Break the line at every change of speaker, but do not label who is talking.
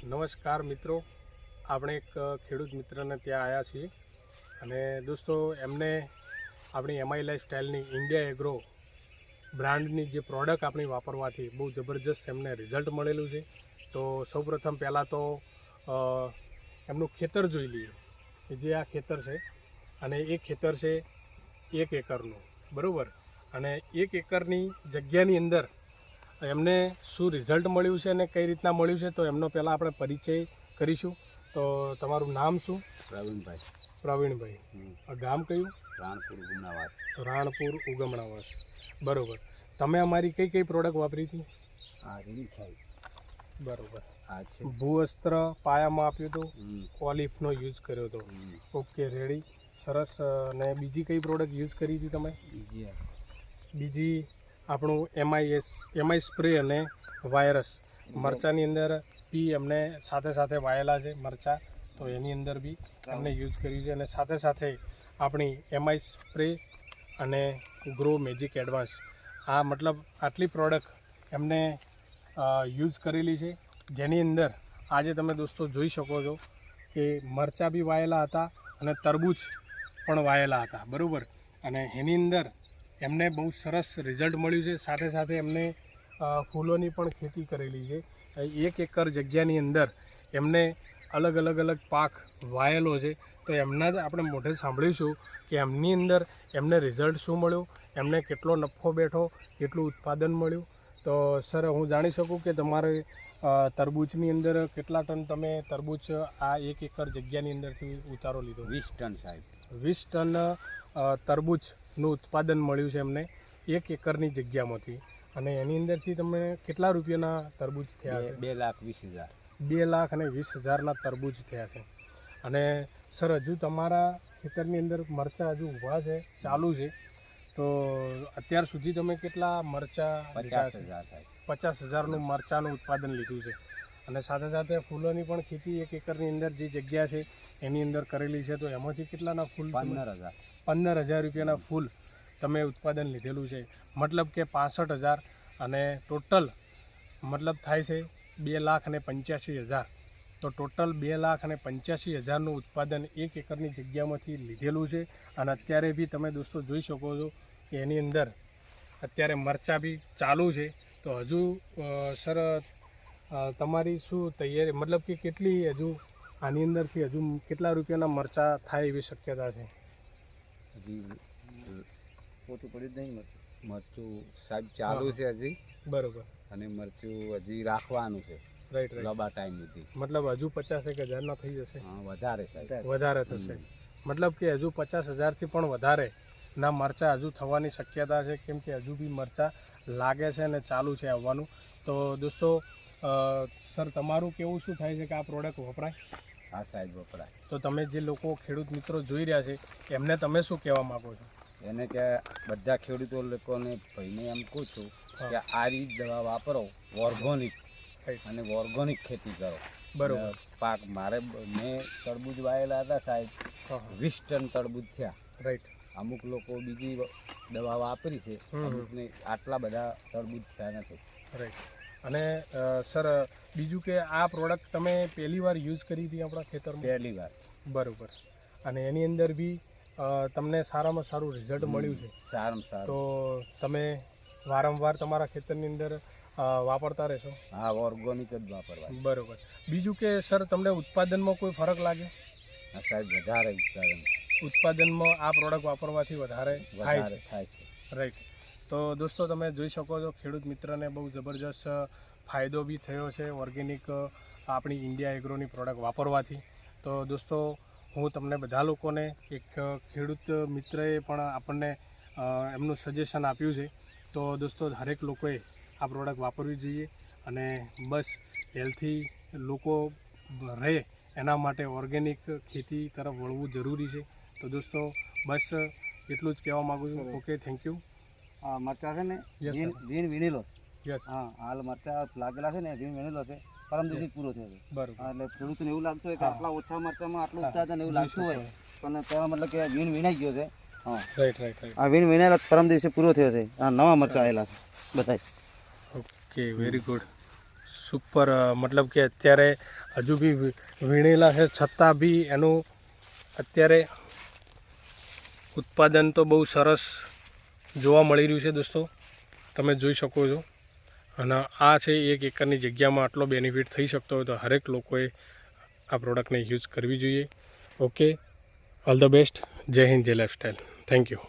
નમસ્કાર મિત્રો, આપણે એક ખેડૂત મિત્રને ત્યાં આવ્યા છીએ અને દોસ્તો એમને આપણી એમઆઈ લાઈફસ્ટાઈલની ઇન્ડિયા એગ્રો બ્રાન્ડની જે પ્રોડક્ટ આપણી વાપરવાથી બહુ જબરજસ્ત એમને રિઝલ્ટ મળેલું છે. તો સૌપ્રથમ પહેલાં તો એમનું ખેતર જોઈ લઈએ કે જે આ ખેતર છે અને એ ખેતર છે 1 એકરનું, બરાબર. અને 1 એકરની જગ્યાની અંદર એમને શું રિઝલ્ટ મળ્યું છે અને કઈ રીતના મળ્યું છે તો એમનો પહેલાં આપણે પરિચય કરીશું. તો તમારું નામ શું? પ્રવીણભાઈ. ગામ કયું? રાણપુર ઉગમણાવાસ. બરાબર. તમે અમારી કઈ કઈ પ્રોડક્ટ વાપરી હતી? બરાબર. ભૂવસ્ત્ર પાયામાં આપ્યું હતું, ઓલિફનો યુઝ કર્યો હતો. ઓકે, રેડી, સરસ. અને બીજી કઈ પ્રોડક્ટ યુઝ કરી હતી તમે? બીજી આપણું એમઆઈ સ્પ્રે અને વાયરસ મરચાની અંદર બી એમને સાથે સાથે વાયેલા છે મરચાં, તો એની અંદર બી એમને યુઝ કર્યું છે. અને સાથે સાથે આપણી એમઆઈ સ્પ્રે અને ગ્રો મેજિક એડવાન્સ, આ મતલબ આટલી પ્રોડક્ટ એમને યુઝ કરેલી છે, જેની અંદર આજે તમે દોસ્તો જોઈ શકો છો કે મરચાં બી વાયેલા હતા અને તરબૂચ પણ વાયેલા હતા, બરાબર. અને એની અંદર એમને બહુ સરસ રિઝલ્ટ મળ્યું છે. સાથે સાથે એમને ફૂલોની પણ ખેતી કરેલી છે. 1 એકર જગ્યાની અંદર એમને અલગ અલગ પાક વાયેલો છે. તો એમના જ આપણે મોઢે સાંભળીશું કે એમની અંદર એમને રિઝલ્ટ શું મળ્યું, એમને કેટલો નફો બેઠો, કેટલું ઉત્પાદન મળ્યું. તો સર, હું જાણી શકું કે તમારે તરબૂચની અંદર કેટલા ટન તમે તરબૂચ આ 1 એકર જગ્યાની અંદરથી ઉતારો લીધો?
20 ટન સાહેબ.
20 ટન તરબૂચનું ઉત્પાદન મળ્યું છે એમને 1 એકરની જગ્યામાંથી. અને એની અંદરથી તમે કેટલા રૂપિયાના તરબૂચ થયા છે?
2,20,000.
2,20,000ના તરબૂચ થયા છે. અને સર, હજુ તમારા ખેતરની અંદર મરચાં હજુ ઊભા છે, ચાલુ છે, તો અત્યાર સુધી તમે કેટલા મરચાં?
50,000 થાય.
50,000નું મરચાંનું ઉત્પાદન લીધું છે. અને સાથે સાથે ફૂલોની પણ ખેતી 1 એકરની અંદર જે જગ્યા છે એની અંદર કરેલી છે, તો એમાંથી કેટલાના ફૂલ?
15,000.
15,000 રૂપિયાના ફૂલ તમે ઉત્પાદન લીધેલું છે. મતલબ કે 65,000 અને ટોટલ મતલબ થાય છે 2,85,000. તો ટોટલ 2,85,000નું ઉત્પાદન 1 એકરની જગ્યામાંથી લીધેલું છે. અને અત્યારે બી તમે દોસ્તો જોઈ શકો છો કે એની અંદર અત્યારે મરચાં બી ચાલુ છે. તો હજુ સર, તમારી શું તૈયારી, મતલબ કે કેટલી હજુ આની અંદરથી હજુ કેટલા રૂપિયાના મરચાં થાય એવી શક્યતા છે?
હજી પોતું પડ્યું જ નહીં. મરચું સાહેબ ચાલુ છે હજી.
બરોબર. અને
મરચું હજી રાખવાનું છે.
રાઈટ.
લાંબા ટાઈમ સુધી.
મતલબ હજુ 50,000ના થઈ જશે?
વધારે સાહેબ,
વધારે થશે. મતલબ કે હજુ 50,000થી પણ વધારે ના મરચાં હજુ થવાની શક્યતા છે, કેમ કે હજુ બી મરચાં લાગે છે અને ચાલુ છે આવવાનું. તો દોસ્તો, સર, તમારું કેવું શું થાય છે કે આ પ્રોડક્ટ વપરાય?
હા સાહેબ, વપરાય.
તો તમે જે લોકો ખેડૂત મિત્રો જોઈ રહ્યા છે એમને તમે શું કહેવા માગો છો?
એને કે બધા ખેડૂતો લોકોને ભાઈને એમ કહું છું કે આ રીત દવા વાપરો, ઓર્ગોનિક, અને ઓર્ગોનિક ખેતી કરો.
બરોબર.
પાક મેં તરબૂચ વાયેલા હતા સાહેબ, 20 ટન તરબૂચ થયા.
રાઈટ.
અમુક લોકો બીજી દવા વાપરી છે, અમુકને આટલા બધા તરબૂચ થયા નથી.
રાઈટ. અને સર, બીજું કે આ પ્રોડક્ટ તમે પહેલી વાર યુઝ કરી હતી આપણા ખેતરમાં?
પહેલી વાર.
બરાબર. અને એની અંદર બી તમને સારામાં સારું રિઝલ્ટ મળ્યું છે?
સારામાં સારું.
તો તમે વારંવાર તમારા ખેતરની અંદર વાપરતા રહેશો?
હા, ઓર્ગોનિક જ વાપરવા.
બરાબર. બીજું કે સર, તમને ઉત્પાદનમાં કોઈ ફરક લાગે?
હા સાહેબ, વધારે
ઉત્પાદનમાં આ પ્રોડક્ટ વાપરવાથી વધારે થાય
છે.
રાઈટ. તો દોસ્તો, તમે જોઈ શકો છો ખેડૂત મિત્રને બહુ જબરજસ્ત ફાયદો બી થયો છે ઓર્ગેનિક આપણી ઇન્ડિયા એગ્રોની પ્રોડક્ટ વાપરવાથી. તો દોસ્તો, હું તમને બધા લોકોને, એક ખેડૂત મિત્રએ પણ આપણને એમનું સજેશન આપ્યું છે. તો દોસ્તો, દરેક લોકોએ આ પ્રોડક્ટ વાપરવી જોઈએ અને બસ હેલ્થી લોકો રહે એના માટે ઓર્ગેનિક ખેતી તરફ વળવું જરૂરી છે. તો દોસ્તો, બસ એટલું જ કહેવા માગું છું. Okay, thank you.
મરચા છે ને, વીણ વીણેલો. હા, હાલ મરચા લાગેલા છે ને, વીણ વીણેલો છે. પરમ દિવસે પૂરો થયો છે.
બરાબર.
એટલે ખેડૂતોને એવું લાગતું હોય કે આટલા ઓછા મરચામાં આટલું ઉત્પાદન એવું લાગતું હોય, પણ તેનો મતલબ કે વીણ વીણાઈ ગયો છે. હા, રાઈટ. આ વીણ વીણેલા પરમ દિવસે પૂરો થયો છે. આ નવા મરચા આવેલા છે બધા.
Okay, very good. સુપર, મતલબ કે અત્યારે હજુ બી વીણેલા છે છતાં બી એનું અત્યારે ઉત્પાદન તો બહુ સરસ જોવા મળી રહ્યું છે દોસ્તો, તમે જોઈ શકો છો. અને આ છે 1 એકરની જગ્યામાં આટલો બેનિફિટ થઈ શકતો હોય તો હરેક લોકોએ આ પ્રોડક્ટને યુઝ કરવી જોઈએ. Okay, all the best. જય હિન્દ, જય લાઈફસ્ટાઈલ. Thank you.